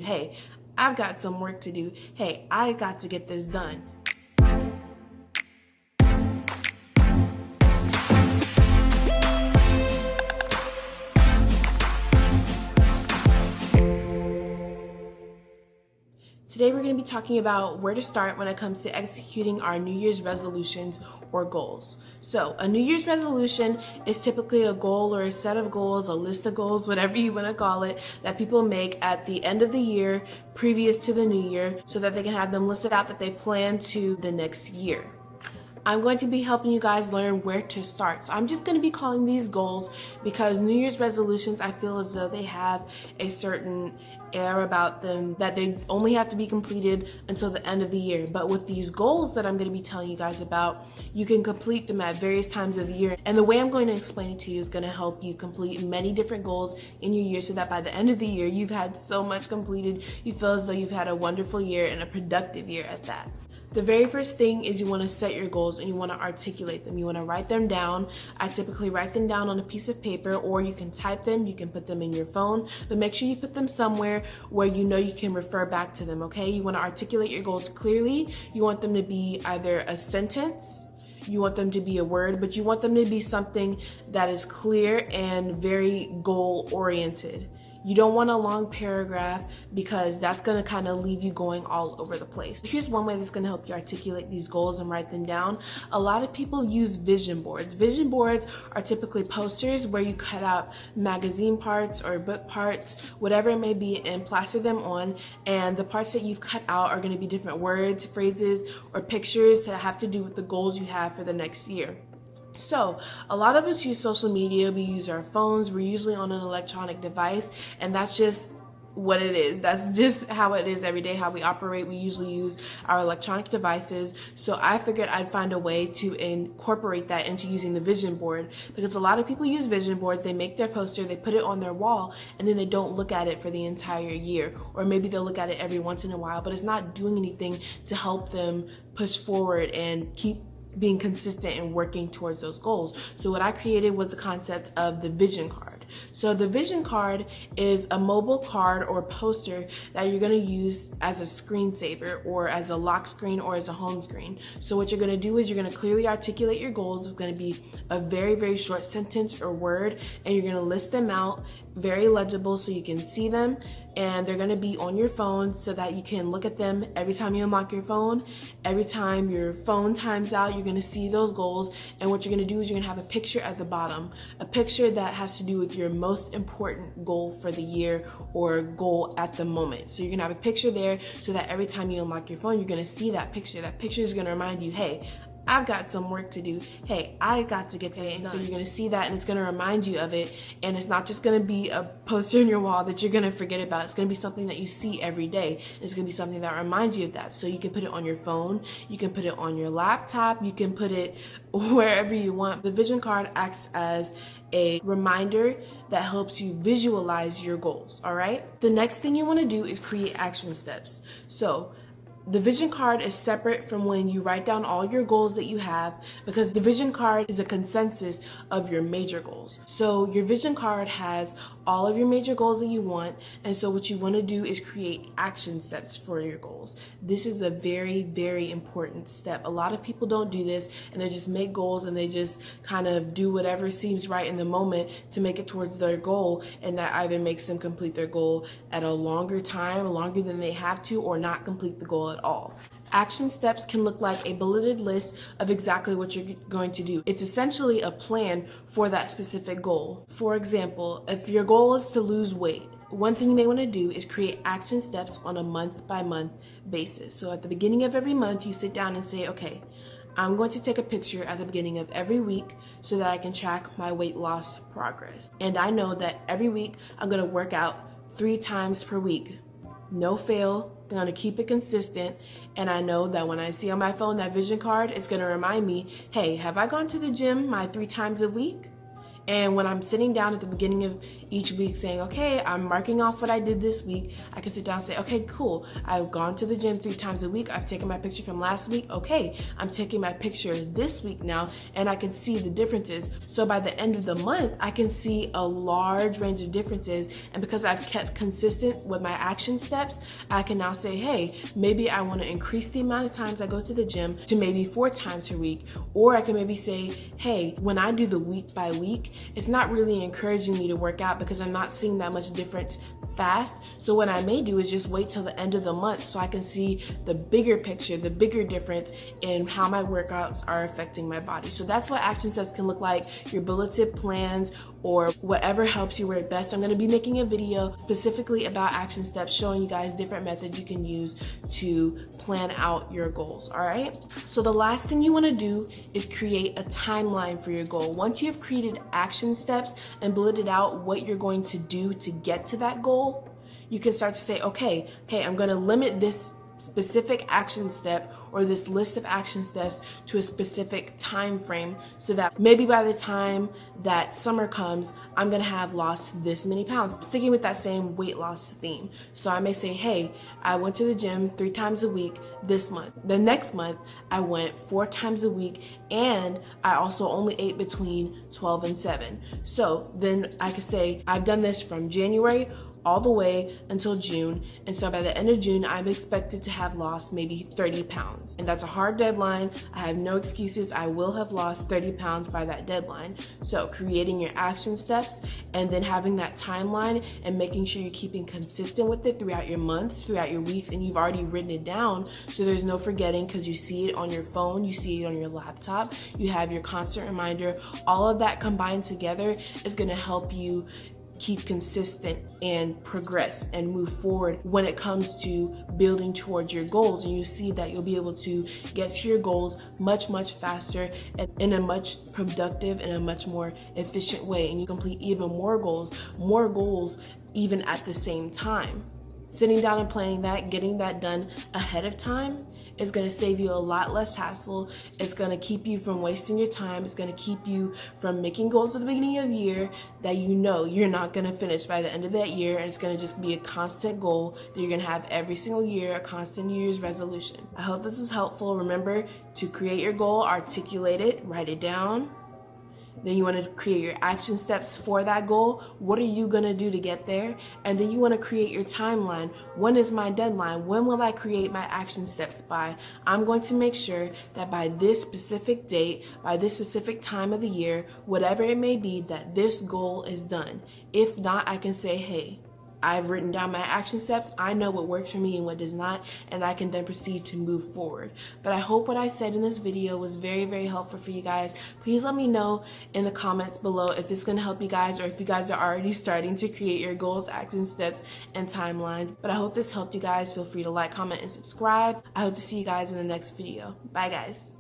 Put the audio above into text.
Hey, I've got some work to do. Hey, I got to get this done. Today we're going to be talking about where to start when it comes to executing our New Year's resolutions or goals. So a New Year's resolution is typically a goal or a set of goals, a list of goals, whatever you want to call it, that people make at the end of the year previous to the new year so that they can have them listed out that they plan to the next year. I'm going to be helping you guys learn where to start. So I'm just going to be calling these goals because New Year's resolutions, I feel as though they have a certain air about them that they only have to be completed until the end of the year. But with these goals that I'm going to be telling you guys about, you can complete them at various times of the year. And the way I'm going to explain it to you is going to help you complete many different goals in your year so that by the end of the year, you've had so much completed, you feel as though you've had a wonderful year and a productive year at that. The very first thing is you want to set your goals and you want to articulate them. You want to write them down. I typically write them down on a piece of paper, or you can type them, you can put them in your phone, but make sure you put them somewhere where you know you can refer back to them, okay? You want to articulate your goals clearly. You want them to be either a sentence, you want them to be a word, but you want them to be something that is clear and very goal oriented. You don't want a long paragraph because that's going to kind of leave you going all over the place. Here's one way that's going to help you articulate these goals and write them down. A lot of people use vision boards. Vision boards are typically posters where you cut out magazine parts or book parts, whatever it may be, and plaster them on. And the parts that you've cut out are going to be different words, phrases, or pictures that have to do with the goals you have for the next year. So a lot of us use social media, we use our phones, we're usually on an electronic device, and that's just what it is. That's just how it is every day, how we operate. We usually use our electronic devices. So I figured I'd find a way to incorporate that into using the vision board, because a lot of people use vision boards. They make their poster, they put it on their wall, and then they don't look at it for the entire year. Or maybe they'll look at it every once in a while, but it's not doing anything to help them push forward and keep being consistent and working towards those goals. So what I created was the concept of the vision card. So the vision card is a mobile card or poster that you're going to use as a screensaver or as a lock screen or as a home screen. So what you're going to do is you're going to clearly articulate your goals. It's going to be a very, very short sentence or word, and you're going to list them out very legible so you can see them, and they're going to be on your phone so that you can look at them every time you unlock your phone. Every time your phone times out, you're going to see those goals, and what you're going to do is you're going to have a picture at the bottom, a picture that has to do with your most important goal for the year or goal at the moment. So you're going to have a picture there so that every time you unlock your phone, you're going to see that picture. That picture is going to remind you, hey, I've got some work to do. Hey, I got to get this done. So you're going to see that, and it's going to remind you of it. And it's not just going to be a poster on your wall that you're going to forget about. It's going to be something that you see every day. It's going to be something that reminds you of that. So you can put it on your phone. You can put it on your laptop. You can put it wherever you want. The vision card acts as a reminder that helps you visualize your goals, all right? The next thing you want to do is create action steps. So the vision card is separate from when you write down all your goals that you have, because the vision card is a consensus of your major goals. So your vision card has all of your major goals that you want, and so what you want to do is create action steps for your goals. This is a very, very important step. A lot of people don't do this, and they just make goals and they just kind of do whatever seems right in the moment to make it towards their goal, and that either makes them complete their goal at a longer time, longer than they have to, or not complete the goal at all. Action steps can look like a bulleted list of exactly what you're going to do. It's essentially a plan for that specific goal. For example, if your goal is to lose weight, one thing you may want to do is create action steps on a month-by-month basis. So at the beginning of every month, you sit down and say, okay, I'm going to take a picture at the beginning of every week so that I can track my weight loss progress. And I know that every week I'm going to work out 3 times per week. No fail. I'm gonna keep it consistent, and I know that when I see on my phone that vision card, it's gonna remind me, hey, have I gone to the gym my 3 times a week? And when I'm sitting down at the beginning of each week saying, okay, I'm marking off what I did this week, I can sit down and say, okay, cool. I've gone to the gym 3 times a week. I've taken my picture from last week. Okay, I'm taking my picture this week now, and I can see the differences. So by the end of the month, I can see a large range of differences. And because I've kept consistent with my action steps, I can now say, hey, maybe I want to increase the amount of times I go to the gym to maybe 4 times per week. Or I can maybe say, hey, when I do the week by week, it's not really encouraging me to work out because I'm not seeing that much difference fast. So what I may do is just wait till the end of the month so I can see the bigger picture, the bigger difference in how my workouts are affecting my body. So that's what action steps can look like, your bulleted plans or whatever helps you work best. I'm going to be making a video specifically about action steps, showing you guys different methods you can use to plan out your goals. All right. So the last thing you want to do is create a timeline for your goal. Once you have created action steps and bulleted out what you're going to do to get to that goal, you can start to say, okay, hey, I'm going to limit this specific action step or this list of action steps to a specific time frame so that maybe by the time that summer comes, I'm gonna have lost this many pounds. Sticking with that same weight loss theme. So I may say, hey, I went to the gym 3 times a week this month. The next month, I went 4 times a week, and I also only ate between 12 and 7. So then I could say, I've done this from January all the way until June. And so by the end of June, I'm expected to have lost maybe 30 pounds. And that's a hard deadline. I have no excuses. I will have lost 30 pounds by that deadline. So creating your action steps and then having that timeline and making sure you're keeping consistent with it throughout your months, throughout your weeks, and you've already written it down. So there's no forgetting because you see it on your phone, you see it on your laptop, you have your constant reminder. All of that combined together is going to help you keep consistent and progress and move forward when it comes to building towards your goals. And you see that you'll be able to get to your goals much, much faster and in a much productive and a much more efficient way. And you complete even more goals even at the same time. Sitting down and planning that, getting that done ahead of time is going to save you a lot less hassle. It's going to keep you from wasting your time. It's going to keep you from making goals at the beginning of the year that you know you're not going to finish by the end of that year. And it's going to just be a constant goal that you're going to have every single year, a constant New Year's resolution. I hope this is helpful. Remember to create your goal, articulate it, write it down. Then you want to create your action steps for that goal. What are you going to do to get there? And then you want to create your timeline. When is my deadline? When will I create my action steps by? I'm going to make sure that by this specific date, by this specific time of the year, whatever it may be, that this goal is done. If not, I can say, hey, I've written down my action steps. I know what works for me and what does not, and I can then proceed to move forward. But I hope what I said in this video was very, very helpful for you guys. Please let me know in the comments below if it's going to help you guys or if you guys are already starting to create your goals, action steps, and timelines. But I hope this helped you guys. Feel free to like, comment, and subscribe. I hope to see you guys in the next video. Bye, guys.